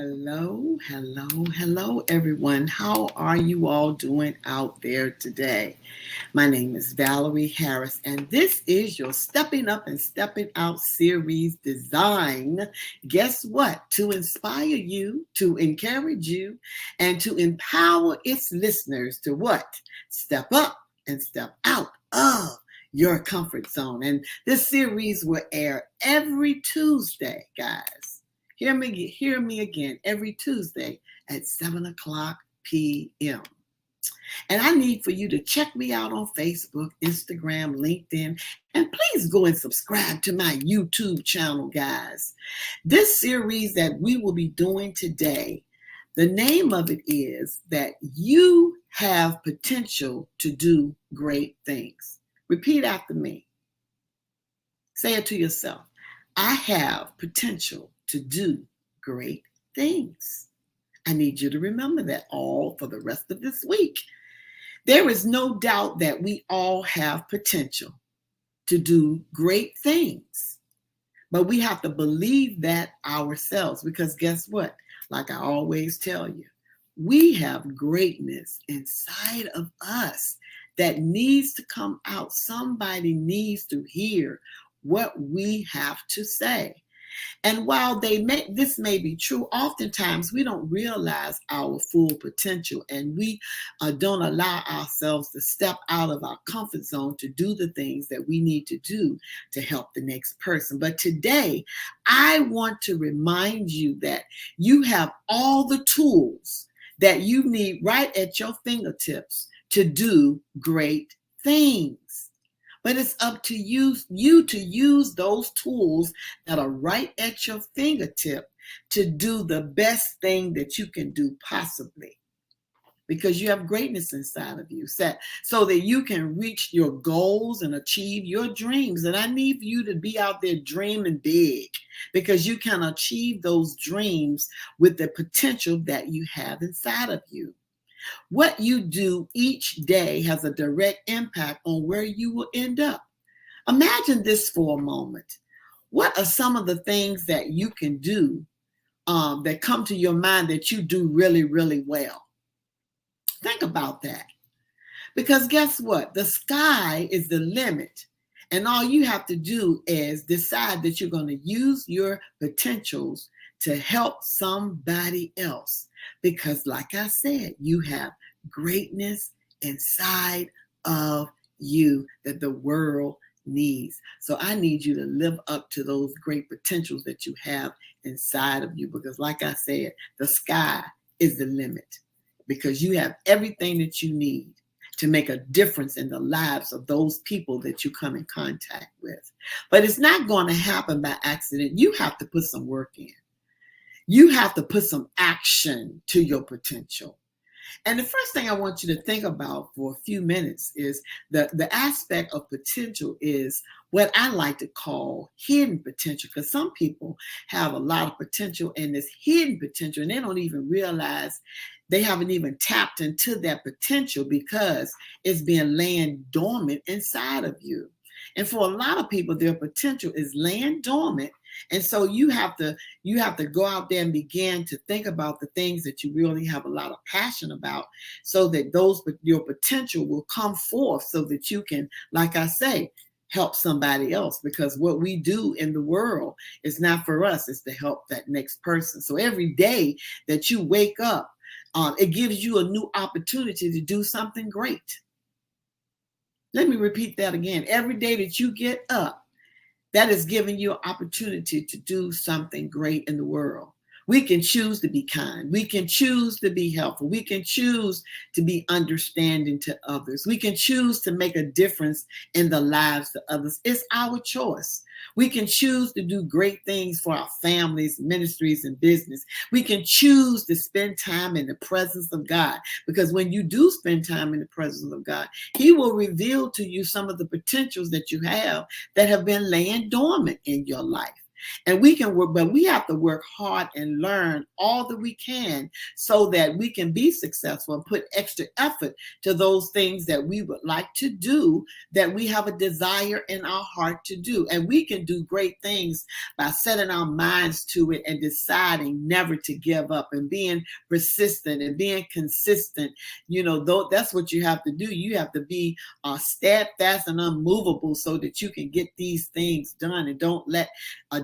Hello, everyone. How are you all doing out there today? My name is Valerie Harris, and this is your Stepping Up and Stepping Out series designed, guess what? To inspire you, to encourage you, and to empower its listeners to what? Step up and step out of your comfort zone. And this series will air every Tuesday, guys. Hear me again every Tuesday at 7 o'clock p.m. And I need for you to check me out on Facebook, Instagram, LinkedIn, and please go and subscribe to my YouTube channel, guys. This series that we will be doing today, the name of it is that you have potential to do great things. Repeat after me. Say it to yourself. I have potential to do great things. I need you to remember that all for the rest of this week. There is no doubt that we all have potential to do great things, but we have to believe that ourselves because guess what? Like I always tell you, we have greatness inside of us that needs to come out. Somebody needs to hear what we have to say. And while this may be true, oftentimes we don't realize our full potential and we don't allow ourselves to step out of our comfort zone to do the things that we need to do to help the next person. But today, I want to remind you that you have all the tools that you need right at your fingertips to do great things. But it's up to you to use those tools that are right at your fingertip to do the best thing that you can do possibly. Because you have greatness inside of you so that you can reach your goals and achieve your dreams. And I need you to be out there dreaming big because you can achieve those dreams with the potential that you have inside of you. What you do each day has a direct impact on where you will end up. Imagine this for a moment. What are some of the things that you can do that come to your mind that you do really, really well? Think about that. Because guess what? The sky is the limit. And all you have to do is decide that you're going to use your potentials to help somebody else. Because like I said, you have greatness inside of you that the world needs. So I need you to live up to those great potentials that you have inside of you. Because like I said, the sky is the limit. Because you have everything that you need to make a difference in the lives of those people that you come in contact with. But it's not going to happen by accident. You have to put some work in. You have to put some action to your potential. And the first thing I want you to think about for a few minutes is the aspect of potential is what I like to call hidden potential, because some people have a lot of potential and this hidden potential, and they don't even realize they haven't even tapped into that potential because it's being laying dormant inside of you. And for a lot of people, their potential is laying dormant. And so you have to go out there and begin to think about the things that you really have a lot of passion about so that your potential will come forth so that you can, like I say, help somebody else. Because what we do in the world is not for us, it's to help that next person. So every day that you wake up, it gives you a new opportunity to do something great. Let me repeat that again. Every day that you get up, that is giving you an opportunity to do something great in the world. We can choose to be kind. We can choose to be helpful. We can choose to be understanding to others. We can choose to make a difference in the lives of others. It's our choice. We can choose to do great things for our families, ministries, and business. We can choose to spend time in the presence of God, because when you do spend time in the presence of God, He will reveal to you some of the potentials that you have that have been laying dormant in your life. And we can work, but we have to work hard and learn all that we can so that we can be successful and put extra effort to those things that we would like to do, that we have a desire in our heart to do. And we can do great things by setting our minds to it and deciding never to give up and being persistent and being consistent. Though that's what you have to do. You have to be steadfast and unmovable so that you can get these things done, and don't let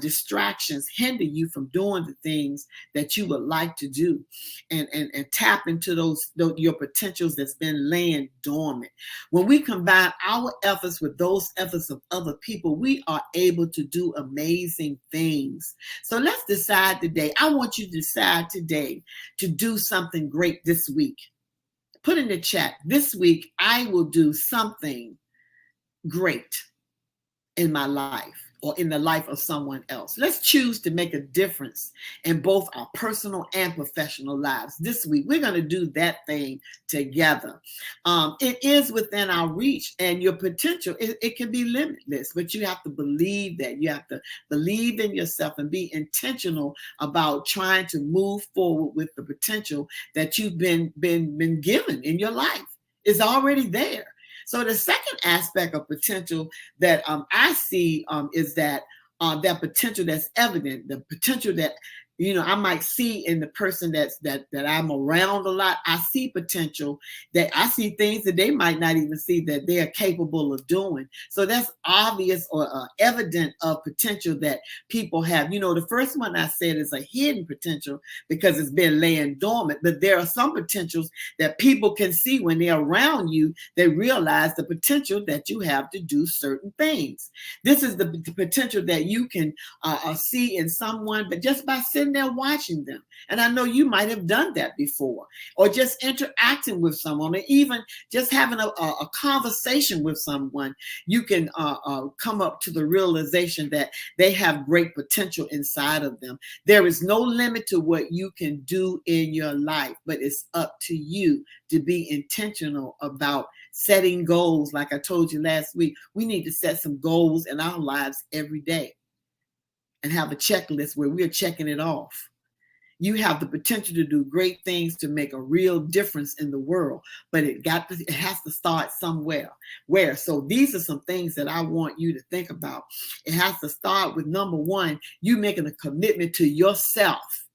distractions hinder you from doing the things that you would like to do, and tap into your potentials that's been laying dormant. When we combine our efforts with those efforts of other people, we are able to do amazing things. So let's decide today. I want you to decide today to do something great this week. Put in the chat, this week I will do something great in my life or in the life of someone else. Let's choose to make a difference in both our personal and professional lives. This week, we're going to do that thing together. It is within our reach, and your potential, it can be limitless, but you have to believe that. You have to believe in yourself and be intentional about trying to move forward with the potential that you've been given in your life. It's already there. So the second aspect of potential that I see is that potential that's evident, the potential that I might see in the person that I'm around a lot. I see potential, that I see things that they might not even see that they are capable of doing. So that's obvious or evident of potential that people have. The first one I said is a hidden potential because it's been laying dormant, but there are some potentials that people can see when they're around you. They realize the potential that you have to do certain things. This is the potential that you can see in someone, but just by sitting there watching them. And I know you might have done that before, or just interacting with someone, or even just having a conversation with someone. You can come up to the realization that they have great potential inside of them. There is no limit to what you can do in your life, but it's up to you to be intentional about setting goals. Like I told you last week, we need to set some goals in our lives every day and have a checklist where we're checking it off. You have the potential to do great things to make a real difference in the world, but it has to start somewhere. Where? So these are some things that I want you to think about. It has to start with, number one, you making a commitment to yourself,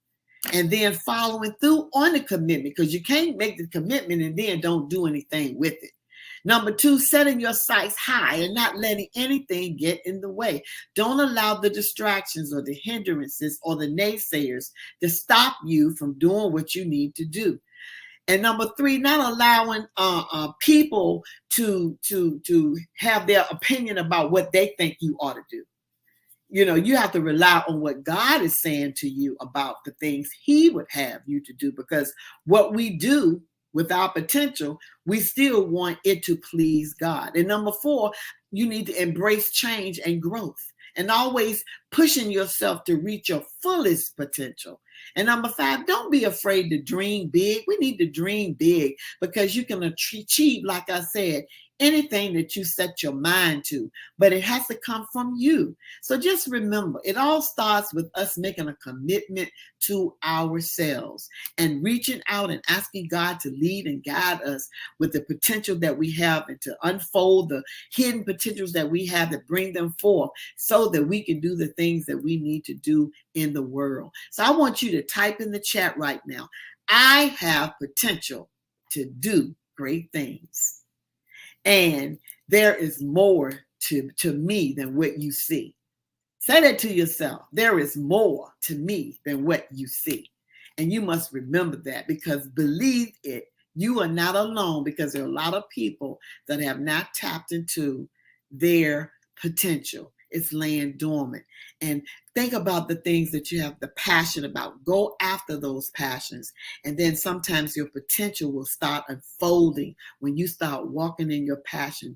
and then following through on the commitment, because you can't make the commitment and then don't do anything with it. Number two, setting your sights high and not letting anything get in the way. Don't allow the distractions or the hindrances or the naysayers to stop you from doing what you need to do. And number three, not allowing people to have their opinion about what they think you ought to do. You have to rely on what God is saying to you about the things He would have you to do, because what we do with our potential, we still want it to please God. And number four, you need to embrace change and growth, and always pushing yourself to reach your fullest potential. And number five, don't be afraid to dream big. We need to dream big, because you can achieve, like I said, anything that you set your mind to, but it has to come from you. So just remember, it all starts with us making a commitment to ourselves and reaching out and asking God to lead and guide us with the potential that we have, and to unfold the hidden potentials that we have, to bring them forth so that we can do the things that we need to do in the world. So I want you to type in the chat right now, I have potential to do great things. And there is more to me than what you see. Say that to yourself. There is more to me than what you see. And you must remember that, because believe it, you are not alone, because there are a lot of people that have not tapped into their potential. It's laying dormant. And think about the things that you have the passion about. Go after those passions. And then sometimes your potential will start unfolding when you start walking in your passion,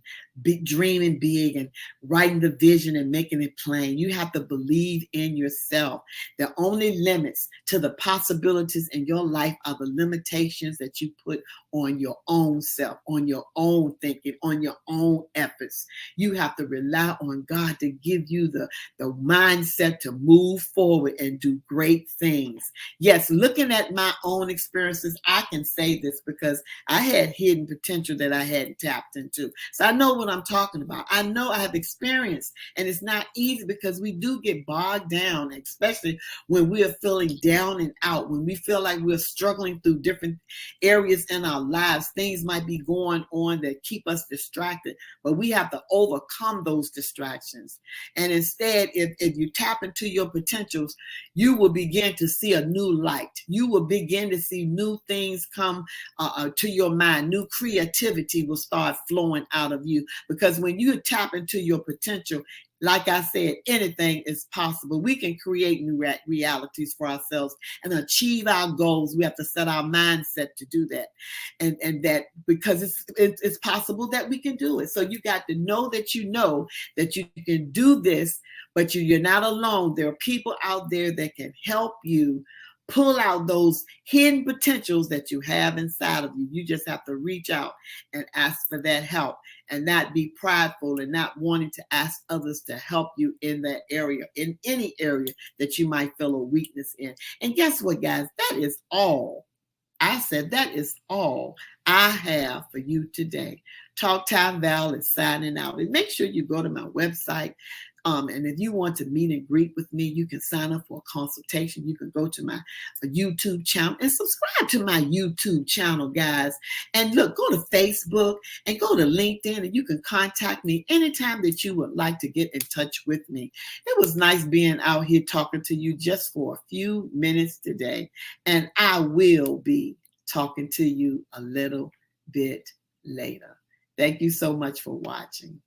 dreaming big and writing the vision and making it plain. You have to believe in yourself. The only limits to the possibilities in your life are the limitations that you put on your own self, on your own thinking, on your own efforts. You have to rely on God to give you the mindset to move forward and do great things. Yes, looking at my own experiences, I can say this because I had hidden potential that I hadn't tapped into. So I know what I'm talking about. I know I have experience, and it's not easy because we do get bogged down, especially when we are feeling down and out, when we feel like we're struggling through different areas in our lives. Things might be going on that keep us distracted, but we have to overcome those distractions. And instead, if you tap into your potentials, you will begin to see a new light. You will begin to see new things come to your mind. New creativity will start flowing out of you, because when you tap into your potential, like I said, anything is possible. We can create new realities for ourselves and achieve our goals. We have to set our mindset to do that. And that, because it's possible that we can do it. So you got to know that you can do this, but you're not alone. There are people out there that can help you pull out those hidden potentials that you have inside of you. You just have to reach out and ask for that help, and not be prideful and not wanting to ask others to help you in that area, in any area that you might feel a weakness in. And guess what, guys? That is all. I said that is all I have for you today. Talk Time Val is signing out. And make sure you go to my website. And if you want to meet and greet with me, you can sign up for a consultation. You can go to my YouTube channel and subscribe to my YouTube channel, guys. And look, go to Facebook and go to LinkedIn, and you can contact me anytime that you would like to get in touch with me. It was nice being out here talking to you just for a few minutes today. And I will be talking to you a little bit later. Thank you so much for watching.